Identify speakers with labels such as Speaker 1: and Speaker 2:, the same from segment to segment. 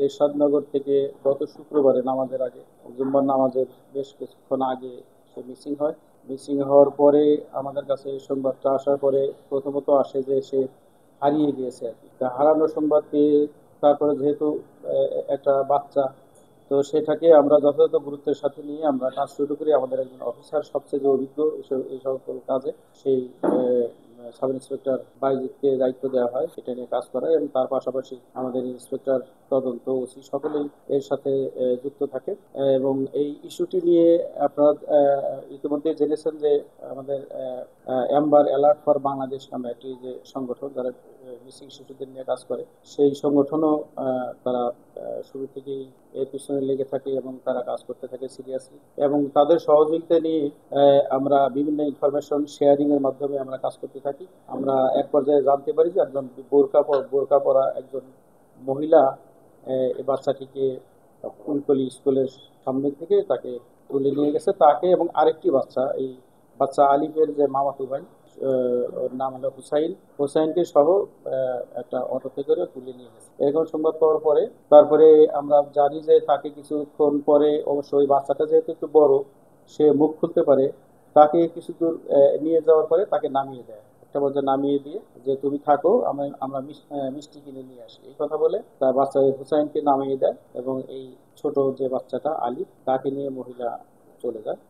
Speaker 1: এরশাদনগর থেকে গত শুক্রবারে নামাজের আগে, জুম্মার নামাজের বেশ কিছুক্ষণ আগে সে মিসিং হয়। মিসিং হওয়ার পরে আমাদের কাছে এই সংবাদটা আসার পরে প্রথমত আসে যে সে হারিয়ে গিয়েছে আর কি। তা হারানোর সংবাদ পেয়ে তারপরে যেহেতু একটা বাচ্চা, তো সেটাকে আমরা যথাযথ গুরুত্বের সাথে নিয়ে আমরা কাজ শুরু করি। আমাদের একজন অফিসার সবচেয়ে যে অভিজ্ঞ এই সকল কাজে, সেই সাব ইন্সপেক্টর বাইজিৎকে দায়িত্ব দেওয়া হয় সেটা নিয়ে কাজ করা, এবং তার পাশাপাশি আমাদের ইন্সপেক্টর, তদন্ত, ওসি সকলেই এর সাথে যুক্ত থাকে। এবং এই ইস্যুটি নিয়ে আপনারা ইতিমধ্যে জেনেছেন যে আমাদের অ্যাম্বার অ্যালার্ট ফর বাংলাদেশ নামে একটি যে সংগঠন, যারা মিসিং শিশুদের নিয়ে কাজ করে, সেই সংগঠনও তারা শুরু থেকেই এর পিছনে লেগে থাকে এবং তারা কাজ করতে থাকে সিরিয়াসলি। এবং তাদের সহযোগিতা নিয়ে আমরা বিভিন্ন ইনফরমেশন শেয়ারিং এর মাধ্যমে আমরা কাজ করতে থাকি। আমরা এক পর্যায়ে জানতে পারি যে একজন বোরকা পরা একজন মহিলা এই বাচ্চাটিকে ফুলকলি স্কুলের সামনে থেকে তাকে তুলে নিয়ে গেছে, তাকে এবং আরেকটি বাচ্চা, এই বাচ্চা আলিফের যে মামাতো ভাই, ওর নাম হলো হুসাইনকে সহ একটা অটোতে করে তুলে নিয়ে গেছে। এরকম সংবাদ পাওয়ার পরে তারপরে আমরা জানি যে তাকে কিছুক্ষণ পরে অবশ্য ওই বাচ্চাটা যেহেতু একটু বড়, সে মুখ খুলতে পারে, তাকে কিছু দূর নিয়ে যাওয়ার পরে তাকে নামিয়ে দেয়। একটা পর্যায়ে নামিয়ে দিয়ে যে তুমি থাকো, আমরা মিষ্টি কিনে নিয়ে আসি, এই কথা বলে তার বাচ্চা হুসাইনকে নামিয়ে দেয়, এবং এই ছোট যে বাচ্চাটা আলিফ তাকে নিয়ে মহিলা চলে যায়।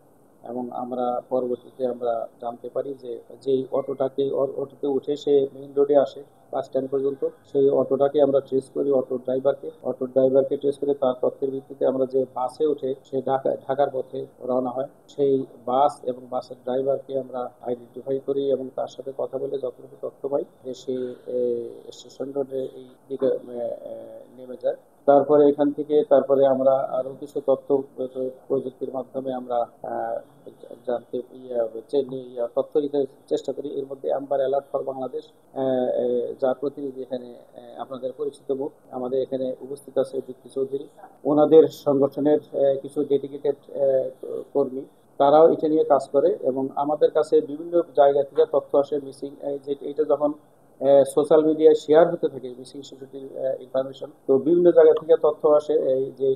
Speaker 1: এবং আমরা পরবর্তীতে আমরা জানতে পারি যে যেই অটোতে উঠে সে মেইন রোডে আসে, বাস স্ট্যান্ড পর্যন্ত, সেই অটোটাকে আমরা ট্রেস করি, অটোর ড্রাইভারকে ট্রেস করে তার তথ্যের ভিত্তিতে আমরা যে বাসে উঠে সে ঢাকার পথে রওনা হয়, সেই বাস এবং বাসের ড্রাইভারকে আমরা আইডেন্টিফাই করি এবং তার সাথে কথা বলে যতটুকু তথ্য পাই যে সে স্টেশন রোডে এই দিকে নেমে যায়। তারপরে এখান থেকে তারপরে আমরা আরো কিছু তথ্য প্রযুক্তির মাধ্যমে আমরা জানতে তথ্য দিতে চেষ্টা করি। এর মধ্যে অ্যাম্বার অ্যালার্ট ফর বাংলাদেশ, যার প্রতিনিধি এখানে আপনাদের পরিচিত মুখ, আমাদের এখানে উপস্থিত আছে দীপ্তি চৌধুরী, ওনাদের সংগঠনের কিছু ডেডিকেটেড কর্মী, তারাও এটা নিয়ে কাজ করে। এবং আমাদের কাছে বিভিন্ন জায়গা থেকে তথ্য আসে মিসিং, যে এটা যখন সোশ্যাল মিডিয়ায় শেয়ার হতে থাকে মিসিং শিশুটির ইনফরমেশন, তো বিভিন্ন জায়গা থেকে তথ্য আসে এই যে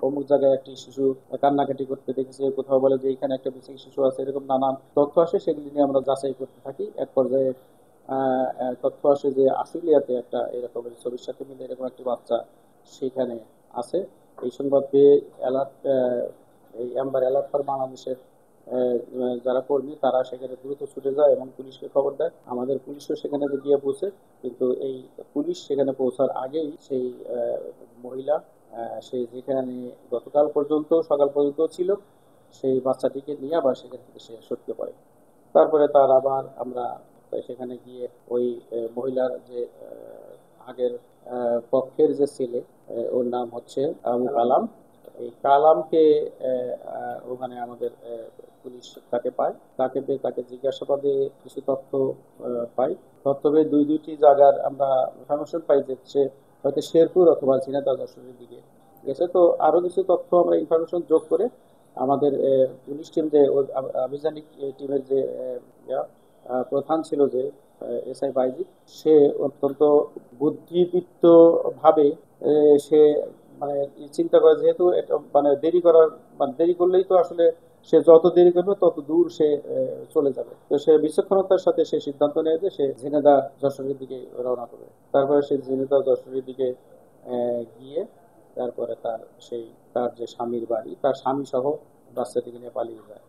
Speaker 1: অমুক জায়গায় একটি শিশু কান্নাকাটি করতে দেখেছে, কোথাও বলে যে এখানে একটা মিসিং শিশু আছে, এরকম নানান তথ্য আসে, সেগুলি নিয়ে আমরা যাচাই করতে থাকি। এক পর্যায়ে তথ্য আসে যে আশুলিয়াতে একটা এরকমের ছবির সাথে মিলে এরকম একটি বাচ্চা সেখানে আছে। এই সংবাদ পেয়ে এই অ্যাম্বার অ্যালার্ট ফর বাংলাদেশের যারা কর্মী তারা সেখানে দ্রুত ছুটে যায় এবং পুলিশকে খবর দেয়। আমাদের পুলিশও সেখানে গিয়ে পৌঁছে, কিন্তু এই পুলিশ সেখানে পৌঁছার আগেই সেই মহিলা, সে যেখানে গতকাল পর্যন্ত সকাল পর্যন্ত ছিল, সেই বাচ্চাটিকে নিয়ে আবার সেখান থেকে সে সটকে পড়ে। তারপরে তার আবার আমরা সেখানে গিয়ে ওই মহিলার যে আগের পক্ষের যে ছেলে, ওর নাম হচ্ছে আবু কালাম, এই কালামকে ওখানে আমাদের পুলিশ তাকে পায়, তাকে পেয়ে তাকে জিজ্ঞাসাবাদে কিছু তথ্য পাই। তথ্য পেয়ে দুইটি জায়গার আমরা ইনফরমেশন পাই যে সে হয়তো শেরপুর অথবা ঝিনাইদহ যশোরের দিকে গেছে। তো আরো কিছু তথ্য আমরা ইনফরমেশন যোগ করে আমাদের পুলিশ টিম যে আভিযানিক টিমের যে প্রধান ছিল যে এসআই বাইজি, সে অত্যন্ত বুদ্ধিদীপ্ত ভাবে সে মানে চিন্তা করে, যেহেতু এটা মানে দেরি করলেই তো আসলে সে যত দেরি করবে তত দূর সে চলে যাবে, তো সে বিচক্ষণতার সাথে সে সিদ্ধান্ত নেয় যে সে ঝিনাইদহ যশোরের দিকে রওনা করবে। তারপরে সে ঝিনাইদহ যশোরের দিকে গিয়ে তারপরে তার যে স্বামীর বাড়ি, তার স্বামী সহ বাচ্চাটিকে নিয়ে পালিয়ে যায়।